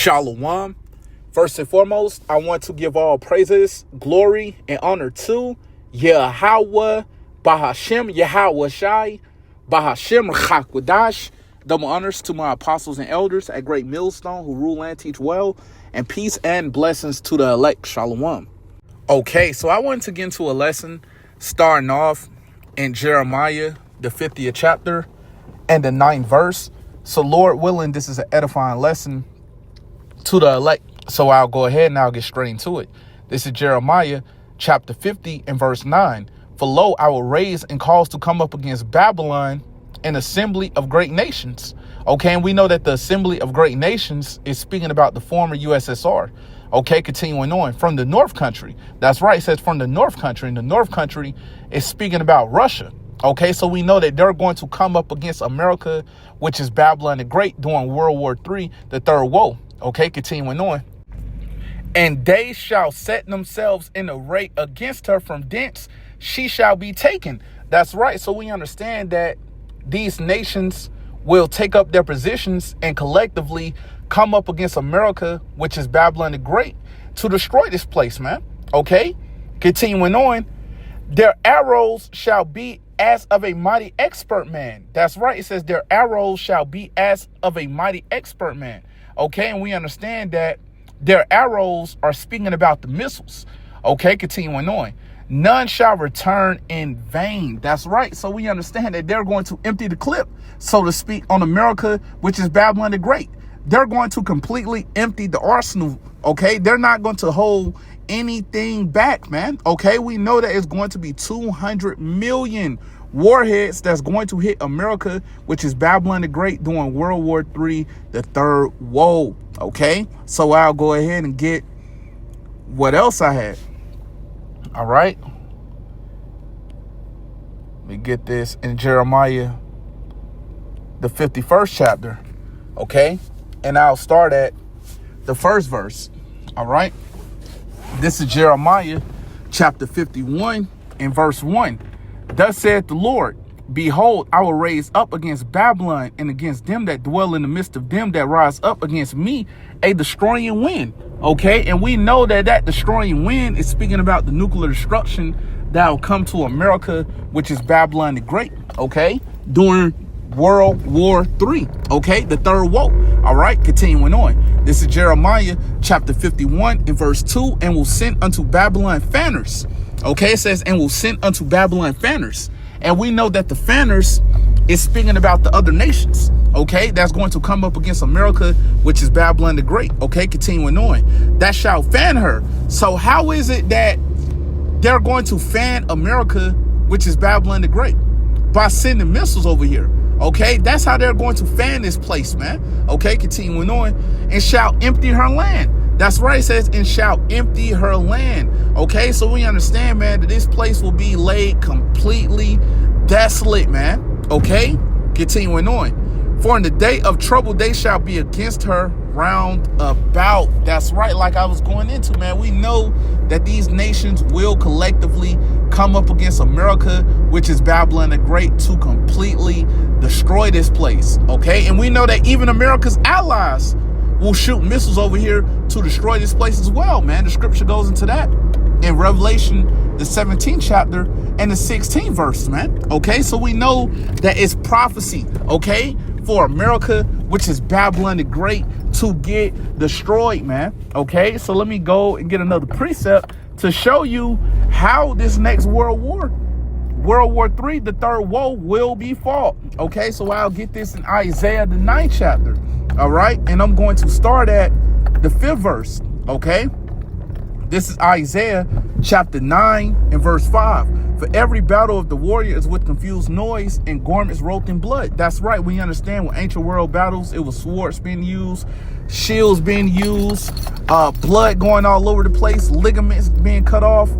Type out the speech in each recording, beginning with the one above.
Shalom. First and foremost, I want to give all praises, glory, and honor to Yahweh, Bahashem, Yahweh Shai, Bahashem Chakwadash. Double honors to my apostles and elders at Great Millstone who rule and teach well, and peace and blessings to the elect. Shalom. Okay, so I wanted to get into a lesson starting off in Jeremiah, the 50th chapter and the 9th verse. So Lord willing, this is an edifying lesson to the elect. So I'll go ahead and I'll get straight into it. This is Jeremiah chapter 50 and verse 9. For lo, I will raise and cause to come up against Babylon an assembly of great nations. Okay, and we know that the assembly of great nations is speaking about the former USSR. Okay, continuing on from the North Country. That's right, it says from the North Country. And the North Country is speaking about Russia. Okay, so we know that they're going to come up against America, which is Babylon the Great during World War III, the third woe. Okay, continuing on. And they shall set themselves in array against her, from thence she shall be taken. That's right. So we understand that these nations will take up their positions and collectively come up against America, which is Babylon the Great, to destroy this place, man. Okay, continuing on. Their arrows shall be as of a mighty expert man. That's right. It says their arrows shall be as of a mighty expert man. Okay, and we understand that their arrows are speaking about the missiles. Okay, continuing on. None shall return in vain. That's right. So we understand that they're going to empty the clip, so to speak, on America, which is Babylon the Great. They're going to completely empty the arsenal. Okay, they're not going to hold anything back, man. Okay, we know that it's going to be 200 million warheads that's going to hit America, which is Babylon the Great during World War III, the third woe. Okay, so I'll go ahead and get what else I had. All right, let me get this in Jeremiah, the 51st chapter. Okay, and I'll start at the first verse. All right, this is Jeremiah chapter 51 and verse 1. Thus saith the Lord, behold, I will raise up against Babylon and against them that dwell in the midst of them that rise up against me a destroying wind. Okay, and we know that that destroying wind is speaking about the nuclear destruction that will come to America, which is Babylon the Great. Okay, during World War III. Okay, the third woe. All right, continuing on. This is Jeremiah chapter 51 and verse 2. And will send unto Babylon fanners. Okay, it says, and will send unto Babylon fanners. And we know that the fanners is speaking about the other nations. Okay, that's going to come up against America, which is Babylon the Great. Okay, continuing on. That shall fan her. So how is it that they're going to fan America, which is Babylon the Great? By sending missiles over here. Okay, that's how they're going to fan this place, man. Okay, continuing on. And shall empty her land. That's right, it says, and shall empty her land. Okay, so we understand, man, that this place will be laid completely desolate, man. Okay, continuing on. For in the day of trouble they shall be against her round about. That's right, like I was going into, man. We know that these nations will collectively come up against America, which is Babylon the Great, to completely destroy this place. Okay, and we know that even America's allies will shoot missiles over here to destroy this place as well, man. The scripture goes into that in Revelation, the 17th chapter and the 16th verse, man. Okay, so we know that it's prophecy, okay, for America, which is Babylon the Great, to get destroyed, man. Okay, so let me go and get another precept to show you how this next World War III, the third woe, will be fought. Okay, so I'll get this in Isaiah, the 9th chapter. All right, and I'm going to start at the 5th verse. Okay, this is Isaiah chapter 9 and verse 5. For every battle of the warrior is with confused noise and garments rolled in blood. That's right. We understand with ancient world battles, it was swords being used, shields being used, blood going all over the place, ligaments being cut off,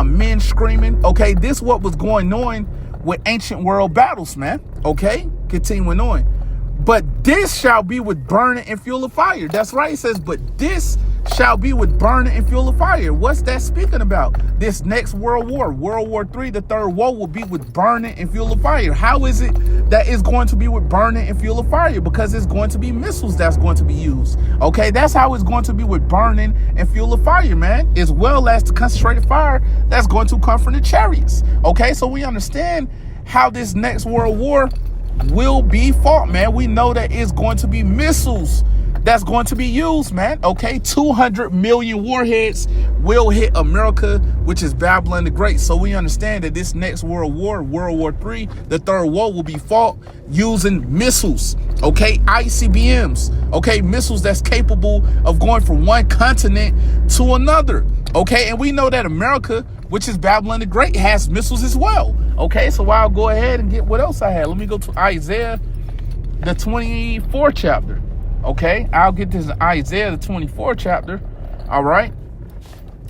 men screaming. Okay, this is what was going on with ancient world battles, man. Okay, continuing on. But this shall be with burning and fuel of fire. That's right. It says, but this shall be with burning and fuel of fire. What's that speaking about? This next world war, World War III, the third woe, will be with burning and fuel of fire. How is it that it's going to be with burning and fuel of fire? Because it's going to be missiles that's going to be used. Okay, that's how it's going to be with burning and fuel of fire, man, as well as the concentrated fire that's going to come from the chariots. Okay, so we understand how this next world war will be fought, man. We know that it's going to be missiles that's going to be used, man. Okay, 200 million warheads will hit America, which is Babylon the Great. So we understand that this next world war, World War III, the third war, will be fought using missiles. Okay, ICBMs. Okay, missiles that's capable of going from one continent to another. Okay, and we know that America, which is Babylon the Great, has missiles as well. Okay, so I'll go ahead and get what else I had. Let me go to Isaiah, the 24th chapter. Okay, I'll get this in Isaiah, the 24th chapter. All right,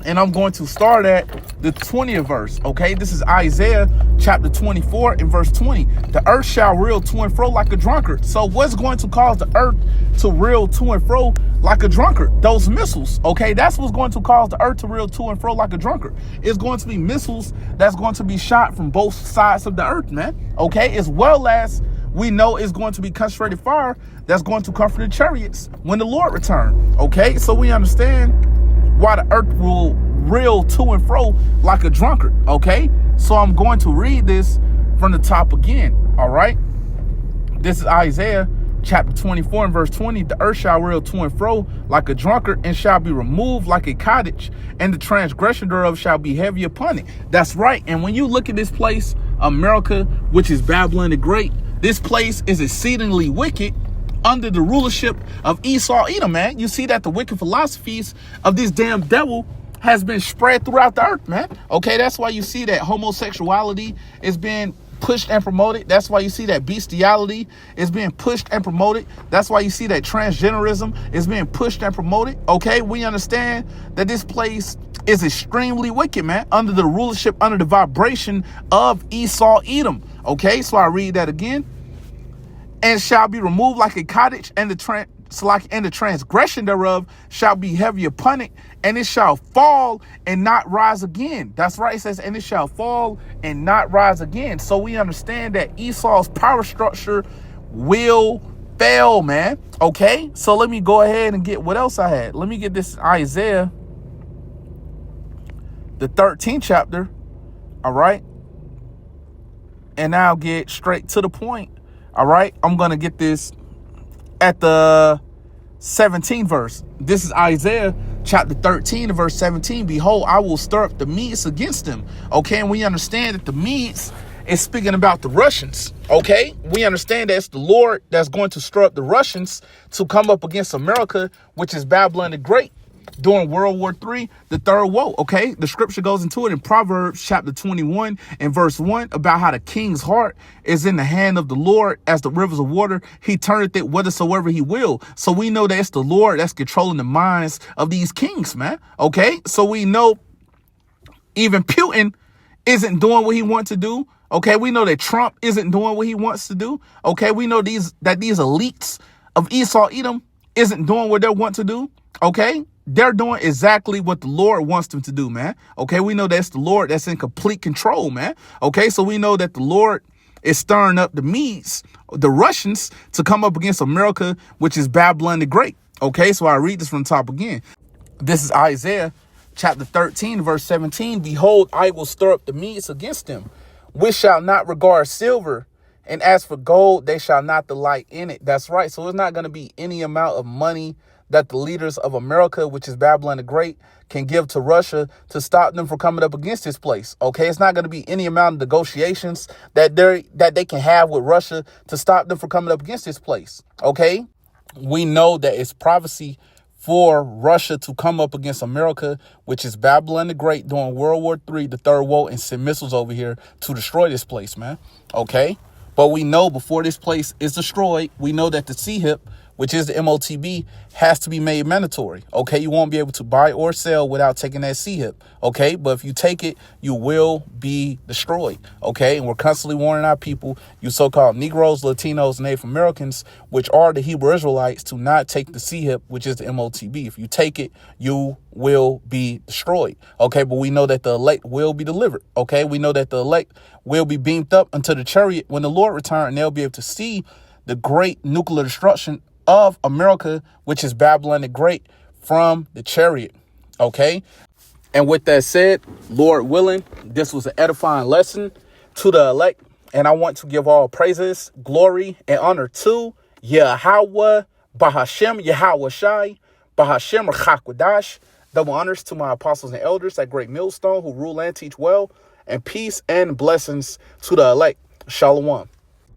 and I'm going to start at the 20th verse. Okay, this is Isaiah chapter 24 and verse 20. The earth shall reel to and fro like a drunkard. So what's going to cause the earth to reel to and fro like a drunkard? Those missiles. Okay, that's what's going to cause the earth to reel to and fro like a drunkard. It's going to be missiles that's going to be shot from both sides of the earth, man. Okay, as well as we know it's going to be concentrated fire that's going to come from the chariots when the Lord returns. Okay, so we understand why the earth will reel to and fro like a drunkard. Okay, so I'm going to read this from the top again. All right, this is Isaiah chapter 24 and verse 20. The earth shall reel to and fro like a drunkard, and shall be removed like a cottage, and the transgression thereof shall be heavy upon it. That's right. And when you look at this place, America, which is Babylon the Great, this place is exceedingly wicked under the rulership of Esau Edom, man. You see that the wicked philosophies of this damn devil has been spread throughout the earth, man. Okay, that's why you see that homosexuality is being pushed and promoted. That's why you see that bestiality is being pushed and promoted. That's why you see that transgenderism is being pushed and promoted. Okay, we understand that this place is extremely wicked, man, under the rulership, under the vibration of Esau Edom. Okay, so I read that again. And shall be removed like a cottage, and the transgression thereof shall be heavy upon it, and it shall fall and not rise again. That's right, it says, and it shall fall and not rise again. So we understand that Esau's power structure will fail, man. Okay, so let me go ahead and get what else I had. Let me get this Isaiah, the 13th chapter. All right, and I'll get straight to the point. All right, I'm going to get this at the 17th verse. This is Isaiah chapter 13 and verse 17. Behold, I will stir up the Medes against them. Okay, and we understand that the Medes is speaking about the Russians. Okay, we understand that it's the Lord that's going to stir up the Russians to come up against America, which is Babylon the Great, during World War III, the third woe. Okay, the scripture goes into it in Proverbs chapter 21 and verse 1 about how the king's heart is in the hand of the Lord as the rivers of water. He turneth it whithersoever he will. So we know that it's the Lord that's controlling the minds of these kings, man. Okay, so we know even Putin isn't doing what he wants to do. Okay, we know that Trump isn't doing what he wants to do. Okay, we know these elites of Esau Edom isn't doing what they want to do. Okay, they're doing exactly what the Lord wants them to do, man. Okay, we know that's the Lord that's in complete control, man. Okay, so we know that the Lord is stirring up the Medes, the Russians, to come up against America, which is Babylon the Great. Okay, so I read this from the top again. This is Isaiah chapter 13, verse 17. Behold, I will stir up the Medes against them, which shall not regard silver, and as for gold, they shall not delight in it. That's right. So it's not going to be any amount of money that the leaders of America, which is Babylon the Great, can give to Russia to stop them from coming up against this place. Okay, it's not going to be any amount of negotiations that they can have with Russia to stop them from coming up against this place. Okay, we know that it's prophecy for Russia to come up against America, which is Babylon the Great, during World War III, the third woe, and send missiles over here to destroy this place, man. Okay, but we know before this place is destroyed, we know that the Sea Hip, which is the MOTB, has to be made mandatory. Okay, you won't be able to buy or sell without taking that CHIP. Okay, but if you take it, you will be destroyed. Okay, and we're constantly warning our people, you so-called Negroes, Latinos, Native Americans, which are the Hebrew Israelites, to not take the CHIP, which is the MOTB. If you take it, you will be destroyed. Okay, but we know that the elect will be delivered. Okay, we know that the elect will be beamed up into the chariot when the Lord returns, and they'll be able to see the great nuclear destruction of America, which is Babylon the Great, from the chariot. Okay, and with that said, Lord willing, this was an edifying lesson to the elect, and I want to give all praises, glory, and honor to Yahweh, Bahashem, Yahweh Shai, Bahashem Rachakwadash. Double honors to my apostles and elders at Great Millstone who rule and teach well, and peace and blessings to the elect. Shalom.